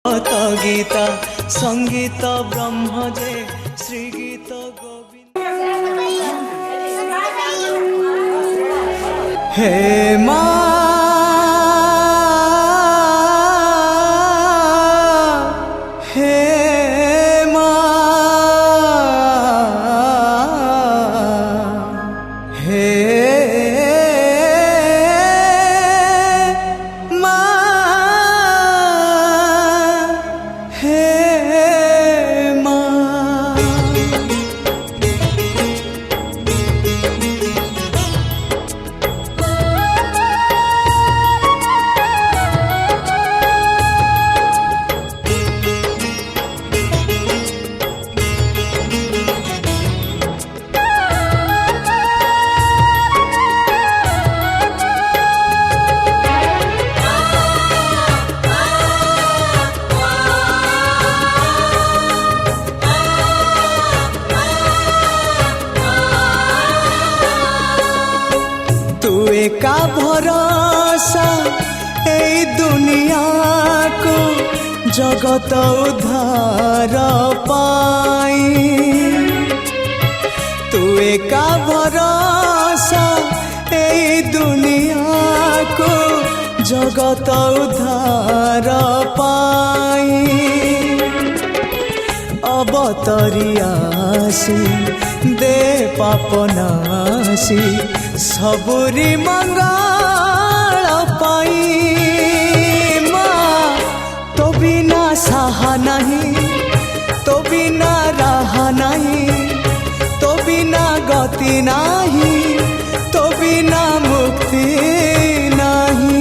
गीता संगीत ब्रह्म जे श्री गीत गोविंद। हे माँ का भरोसा ए दुनिया को जगत उद्धार पाई। तू का भरोसा ए दुनिया को जगत उद्धार पाई। अवतरियासी दे पापनासी सबुरी मंगल पाई। माँ तो बिना सहा नहीं, तो बिना रहा नहीं, तो बिना गति नहीं, तो बिना मुक्ति नहीं।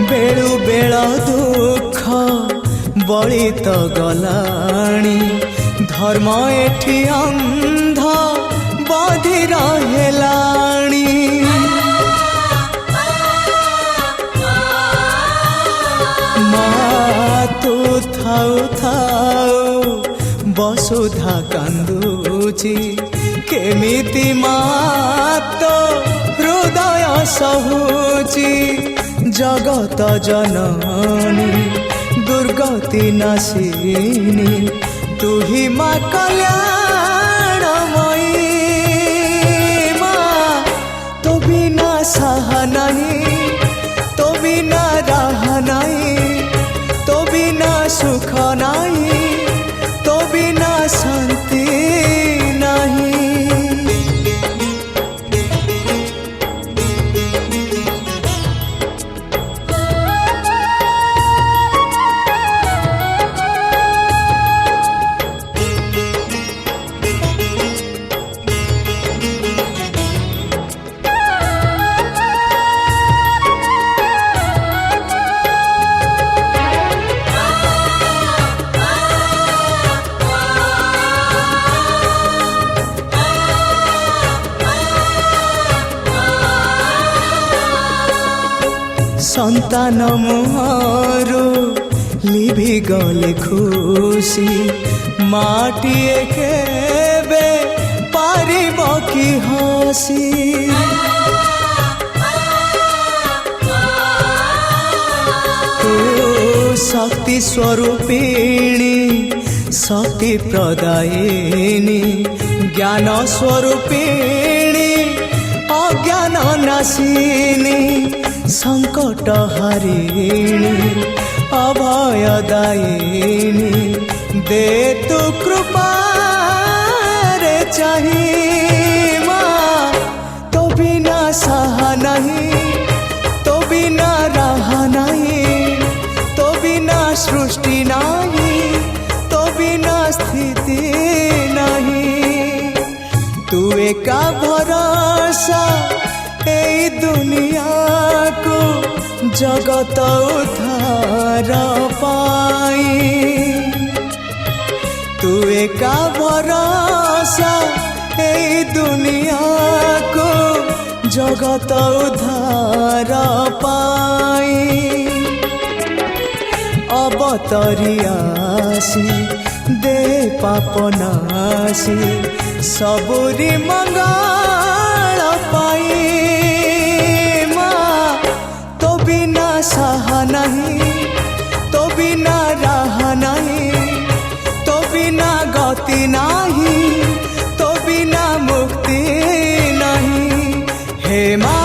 बेलु बेल दुख बड़ी तो गलाणी। धर्म एठी अंध बधिर हेलाणी। माँ तू थाउ थाउ वसुधा कांदुची। केमिति माँ तो हृदय सहुची। जगत जननी दुर्गति नाशिनी तू ही माँ कल्याणमयी। माँ तो बिना सहा नहीं, तो बिना रहा नहीं, तो बिना सुख नहीं, तो बिना शांति नहीं। संतान मोहरो लिभि गले खुशी। माटिए केबे पारिब कि हसी। तू शक्ति स्वरूपिणी शक्ति प्रदायिनी। ज्ञान स्वरूपिणी अज्ञान नाशिनी। संकट हरिणी अभयदायिनी। दे तू कृपा रे चाहिए। माँ तो बिना सहा नहीं, तो बिना रहा नहीं, तो बिना सृष्टि नहीं, तो बिना स्थिति नहीं। तू एका भरोसा ए दुनिया जगत उद्धार पाई तू एका भरोसा ए दुनिया को जगत उद्धार पाई अवतरियासी दे पापनासी सबुरी मंगल पाई माँ तो बिना सहा नहीं तो बिना रहा नहीं तो बिना गति नहीं तो बिना मुक्ति नहीं हे माँ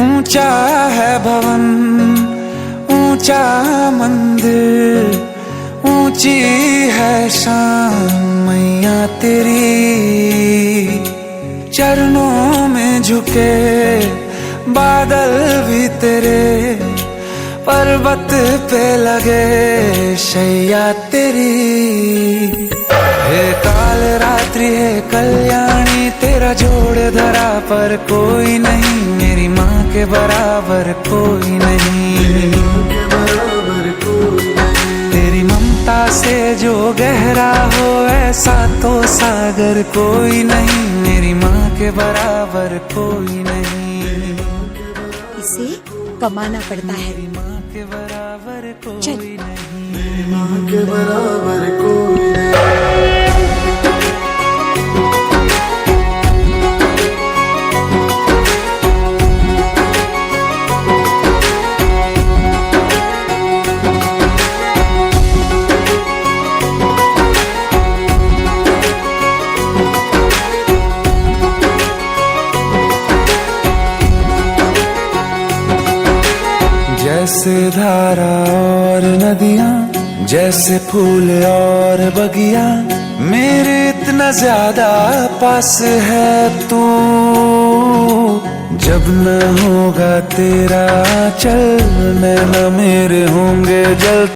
ऊंचा है भवन ऊंचा मंदिर ऊंची है शान मैया तेरी चरणों में झुके बादल भी तेरे पर्वत पे लगे शैया तेरी हे काल रात्रि है कल्याणी तेरा जोड़ धरा पर कोई नहीं मेरी माँ के बराबर कोई नहीं तेरी ममता से जो गहरा हो ऐसा तो सागर कोई नहीं मेरी माँ के बराबर कोई नहीं इसे कमाना पड़ता है मेरी माँ के बराबर चल। कोई नहीं मेरी माँ के बराबर कोई नहीं। जैसे धारा और नदियाँ जैसे फूल और बगिया मेरे इतना ज्यादा पास है तू जब न होगा तेरा चल नैना मेरे होंगे जल